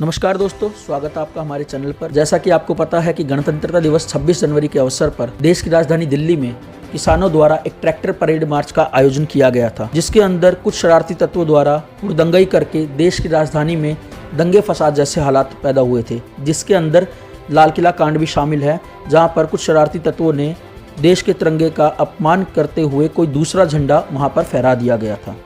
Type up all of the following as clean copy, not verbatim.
नमस्कार दोस्तों, स्वागत है आपका हमारे चैनल पर। जैसा कि आपको पता है कि गणतंत्रता दिवस 26 जनवरी के अवसर पर देश की राजधानी दिल्ली में किसानों द्वारा एक ट्रैक्टर परेड मार्च का आयोजन किया गया था, जिसके अंदर कुछ शरारती तत्वों द्वारा हुड़दंगई करके देश की राजधानी में दंगे फसाद जैसे हालात पैदा हुए थे, जिसके अंदर लाल किला कांड भी शामिल है, जहां पर कुछ शरारती तत्वों ने देश के तिरंगे का अपमान करते हुए कोई दूसरा झंडा वहां पर फहरा दिया गया था।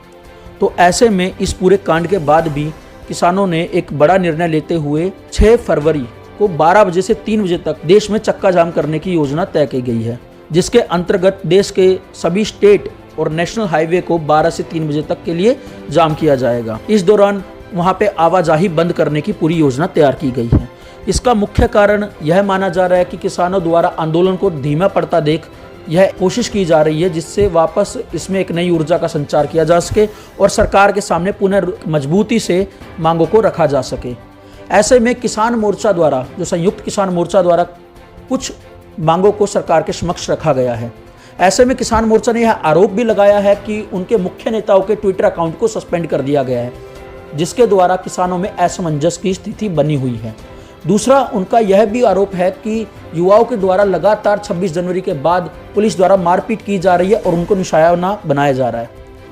तो ऐसे में इस पूरे कांड के बाद भी किसानों ने एक बड़ा निर्णय लेते हुए 6 फरवरी को 12 बजे से 3 बजे तक देश में चक्का जाम करने की योजना तय की गई है, जिसके अंतर्गत देश के सभी स्टेट और नेशनल हाईवे को 12 से 3 बजे तक के लिए जाम किया जाएगा। इस दौरान वहां पे आवाजाही बंद करने की पूरी योजना तैयार की गई है। इसका मुख्य कारण यह माना जा रहा है कि किसानों द्वारा आंदोलन को धीमा पड़ता देख यह कोशिश की जा रही है, जिससे वापस इसमें एक नई ऊर्जा का संचार किया जा सके और सरकार के सामने पुनः मजबूती से मांगों को रखा जा सके। ऐसे में किसान मोर्चा द्वारा, जो संयुक्त किसान मोर्चा द्वारा कुछ मांगों को सरकार के समक्ष रखा गया है। ऐसे में किसान मोर्चा ने यह आरोप भी लगाया है कि उनके मुख्य नेताओं के ट्विटर अकाउंट को सस्पेंड कर दिया गया है, जिसके द्वारा किसानों में असमंजस की स्थिति बनी हुई है। दूसरा, उनका यह भी आरोप है कि युवाओं के द्वारा लगातार 26 जनवरी के बाद पुलिस द्वारा मारपीट की जा रही है और उनको निशाना बनाया जा रहा है।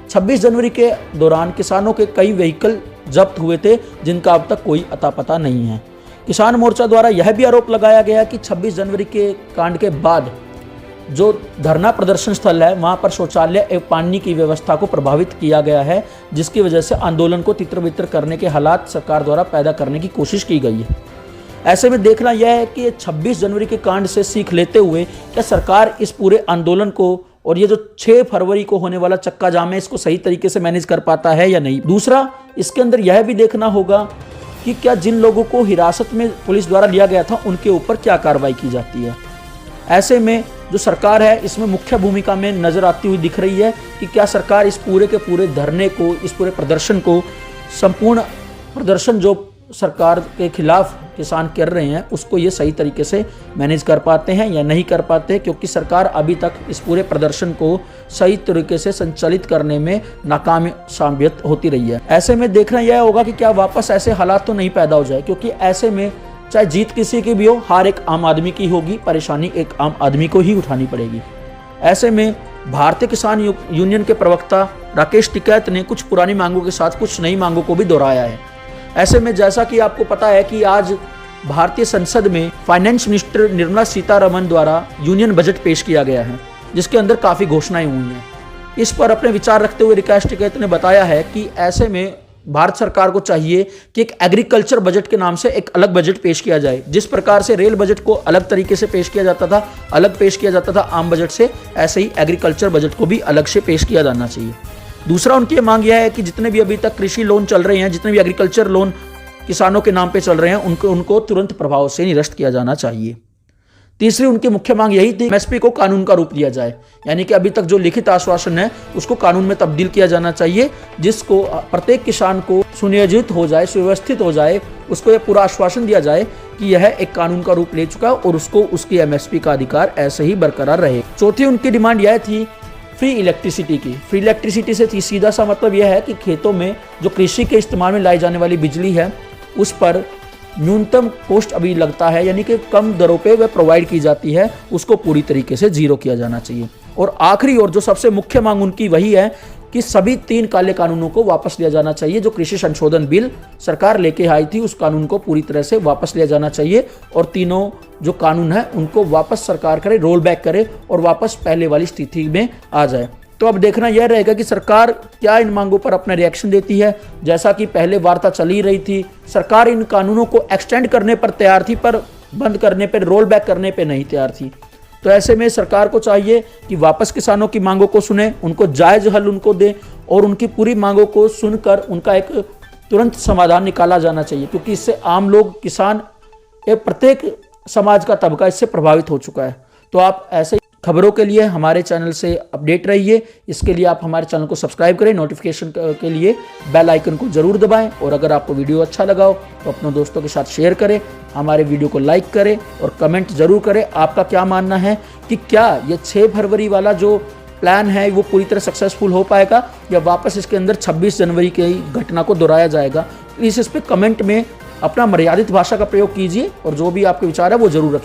26 जनवरी के दौरान किसानों के कई व्हीकल जब्त हुए थे, जिनका अब तक कोई अता पता नहीं है। किसान मोर्चा द्वारा यह भी आरोप लगाया गया कि 26 जनवरी के कांड के बाद जो धरना प्रदर्शन स्थल है, वहां पर शौचालय एवं पानी की व्यवस्था को प्रभावित किया गया है, जिसकी वजह से आंदोलन को तितर-बितर करने के हालात सरकार द्वारा पैदा करने की कोशिश की गई है। ऐसे में देखना यह है कि 26 जनवरी के कांड से सीख लेते हुए क्या सरकार इस पूरे आंदोलन को और ये जो 6 फरवरी को होने वाला चक्का जाम है, इसको सही तरीके से मैनेज कर पाता है या नहीं। दूसरा, इसके अंदर यह भी देखना होगा कि क्या जिन लोगों को हिरासत में पुलिस द्वारा लिया गया था, उनके ऊपर क्या कार्रवाई की जाती है। ऐसे में जो सरकार है, इसमें मुख्य भूमिका में नजर आती हुई दिख रही है कि क्या सरकार इस पूरे के पूरे धरने को, इस पूरे प्रदर्शन को, संपूर्ण प्रदर्शन जो सरकार के खिलाफ किसान कर रहे हैं, उसको ये सही तरीके से मैनेज कर पाते हैं या नहीं कर पाते, क्योंकि सरकार अभी तक इस पूरे प्रदर्शन को सही तरीके से संचालित करने में नाकाम साबित होती रही है। ऐसे में देखना यह होगा कि क्या वापस ऐसे हालात तो नहीं पैदा हो जाए, क्योंकि ऐसे में चाहे जीत किसी की भी हो, हार एक आम आदमी की होगी, परेशानी एक आम आदमी को ही उठानी पड़ेगी। ऐसे में भारतीय किसान यूनियन के प्रवक्ता राकेश टिकैत ने कुछ पुरानी मांगों के साथ कुछ नई मांगों को भी दोहराया है। ऐसे में जैसा कि आपको पता है कि आज भारतीय संसद में फाइनेंस मिनिस्टर निर्मला सीतारमण द्वारा यूनियन बजट पेश किया गया है, जिसके अंदर काफ़ी घोषणाएं हुई हैं। इस पर अपने विचार रखते हुए राकेश टिकैत ने बताया है कि ऐसे में भारत सरकार को चाहिए कि एक एग्रीकल्चर बजट के नाम से एक अलग बजट पेश किया जाए। जिस प्रकार से रेल बजट को अलग तरीके से पेश किया जाता था, अलग पेश किया जाता था आम बजट से, ऐसे ही एग्रीकल्चर बजट को भी अलग से पेश किया जाना चाहिए। दूसरा, उनकी मांग यह है कि जितने भी अभी तक कृषि लोन चल रहे हैं, जितने भी एग्रीकल्चर लोन किसानों के नाम पे चल रहे हैं, उनको तुरंत प्रभाव से निरस्त किया जाना चाहिए। तीसरी, उनकी मुख्य मांग यही थी एमएसपी को कानून का रूप दिया जाए, यानी कि अभी तक जो लिखित आश्वासन है उसको कानून में तब्दील किया जाना चाहिए, जिसको प्रत्येक किसान को सुनियोजित हो जाए, सुव्यवस्थित हो जाए, उसको यह पूरा आश्वासन दिया जाए कि यह एक कानून का रूप ले चुका है और उसको उसकी एमएसपी का अधिकार ऐसे ही बरकरार रहे। चौथी, उनकी डिमांड यह थी फ्री इलेक्ट्रिसिटी की। फ्री इलेक्ट्रिसिटी से सीधा सा मतलब यह है कि खेतों में जो कृषि के इस्तेमाल में लाई जाने वाली बिजली है, उस पर न्यूनतम कॉस्ट अभी लगता है, यानी कि कम दरों पे वह प्रोवाइड की जाती है, उसको पूरी तरीके से जीरो किया जाना चाहिए। और आखिरी और जो सबसे मुख्य मांग उनकी वही है कि सभी 3 काले कानूनों को वापस लिया जाना चाहिए। जो कृषि संशोधन बिल सरकार लेके आई थी, उस कानून को पूरी तरह से वापस लिया जाना चाहिए और तीनों जो कानून है उनको वापस सरकार करे, रोल बैक करे और वापस पहले वाली स्थिति में आ जाए। तो अब देखना यह रहेगा कि सरकार क्या इन मांगों पर अपना रिएक्शन देती है। जैसा कि पहले वार्ता चली रही थी, सरकार इन कानूनों को एक्सटेंड करने पर तैयार थी, पर बंद करने पर, रोल बैक करने पर नहीं तैयार थी। तो ऐसे में सरकार को चाहिए कि वापस किसानों की मांगों को सुने, उनको जायज हल उनको दे और उनकी पूरी मांगों को सुनकर उनका एक तुरंत समाधान निकाला जाना चाहिए, क्योंकि इससे आम लोग, किसान, प्रत्येक समाज का तबका इससे प्रभावित हो चुका है। तो आप ऐसे खबरों के लिए हमारे चैनल से अपडेट रहिए। इसके लिए आप हमारे चैनल को सब्सक्राइब करें, नोटिफिकेशन के लिए बेल आइकन को जरूर दबाएं और अगर आपको वीडियो अच्छा लगा हो तो अपने दोस्तों के साथ शेयर करें, हमारे वीडियो को लाइक करें और कमेंट जरूर करें आपका क्या मानना है कि क्या ये 6 फरवरी वाला जो प्लान है वो पूरी तरह सक्सेसफुल हो पाएगा या वापस इसके अंदर 26 जनवरी की घटना को दोहराया जाएगा। प्लीज़ इस पर कमेंट में अपना मर्यादित भाषा का प्रयोग कीजिए और जो भी आपके विचार है वो जरूर रखिए।